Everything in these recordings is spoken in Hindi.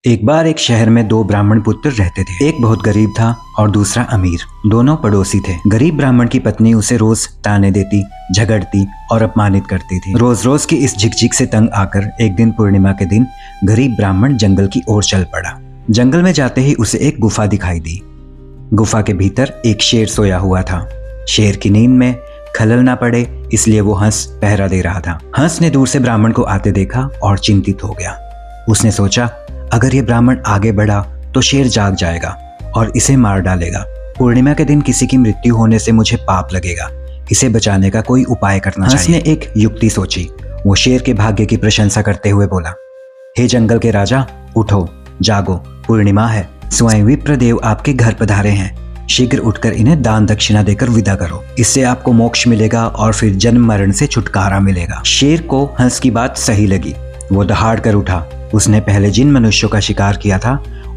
एक बार एक शहर में दो ब्राह्मण पुत्र रहते थे। एक बहुत गरीब था और दूसरा अमीर। दोनों पड़ोसी थे। गरीब ब्राह्मण की पत्नी उसे रोज ताने देती, झगड़ती और अपमानित करती थी। रोज रोज की इस झिकझिक से तंग आकर एक दिन पूर्णिमा के दिन गरीब ब्राह्मण जंगल की ओर चल पड़ा। जंगल में जाते ही उसे एक गुफा दिखाई दी। गुफा के भीतर एक शेर सोया हुआ था। शेर की नींद में खलल ना पड़े इसलिए वो हंस पहरा दे रहा था। हंस ने दूर से ब्राह्मण को आते देखा और चिंतित हो गया। उसने सोचा, अगर ये ब्राह्मण आगे बढ़ा तो शेर जाग जाएगा और इसे मार डालेगा। पूर्णिमा के दिन किसी की मृत्यु होने से मुझे पाप लगेगा। इसे बचाने का कोई उपाय करना चाहिए। हंस ने एक युक्ति सोची। वो शेर के भाग्य की प्रशंसा करते हुए बोला, हे जंगल के राजा, उठो, जागो, पूर्णिमा है। स्वयं विप्रदेव आपके घर पधारे हैं। शीघ्र उठकर इन्हें दान दक्षिणा देकर विदा करो। इससे आपको मोक्ष मिलेगा और फिर जन्म मरण से छुटकारा मिलेगा। शेर को हंस की बात सही लगी। वो दहाड़ कर उठा। उसने पहले जिन मनुष्यों का शिकार किया था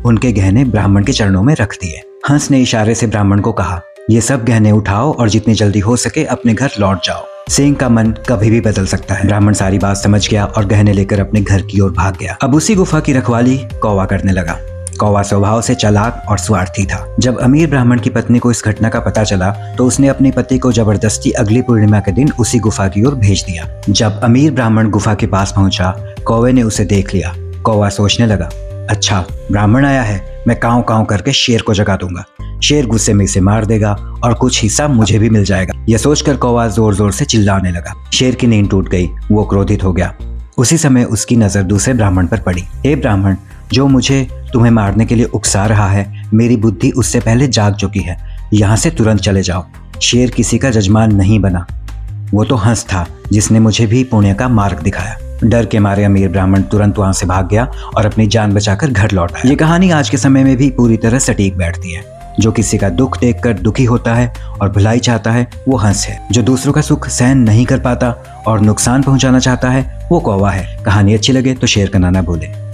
उनके गहने ब्राह्मण के चरणों में रख दिए। हंस ने इशारे से ब्राह्मण को कहा, ये सब गहने उठाओ और जितनी जल्दी हो सके अपने घर लौट जाओ। सिंह का मन कभी भी बदल सकता है। ब्राह्मण सारी बात समझ गया और गहने लेकर अपने घर की ओर भाग गया। अब उसी गुफा की रखवाली कौवा करने लगा। कौवा स्वभाव से चालाक और स्वार्थी था। जब अमीर ब्राह्मण की पत्नी को इस घटना का पता चला तो उसने अपने पति को जबरदस्ती अगली पूर्णिमा के दिन उसी गुफा की ओर भेज दिया। जब अमीर ब्राह्मण गुफा के पास पहुंचा, कौवे ने उसे देख लिया। कौवा सोचने लगा, अच्छा ब्राह्मण आया है, मैं काँव काँव करके शेर को जगा दूंगा। शेर गुस्से में इसे मार देगा और कुछ हिस्सा मुझे भी मिल जाएगा। यह सोचकर कौवा जोर जोर से चिल्लाने लगा। शेर की नींद टूट गई। वो क्रोधित हो गया। उसी समय उसकी नजर दूसरे ब्राह्मण पर पड़ी। हे ब्राह्मण, जो मुझे तुम्हें मारने के लिए उकसा रहा है, मेरी बुद्धि उससे पहले जाग चुकी है। यहाँ से तुरंत चले जाओ। शेर किसी का जजमान नहीं बना, वो तो हंस था जिसने मुझे भी पुण्य का मार्ग दिखाया। डर के मारे अमीर ब्राह्मण तुरंत वहां से भाग गया और अपनी जान बचाकर घर लौट आया। ये कहानी आज के समय में भी पूरी तरह सटीक बैठती है। जो किसी का दुख देखकर दुखी होता है और भलाई चाहता है वो हंस है। जो दूसरों का सुख सहन नहीं कर पाता और नुकसान पहुंचाना चाहता है वो कौवा है। कहानी अच्छी लगे तो शेयर करना ना भूलें।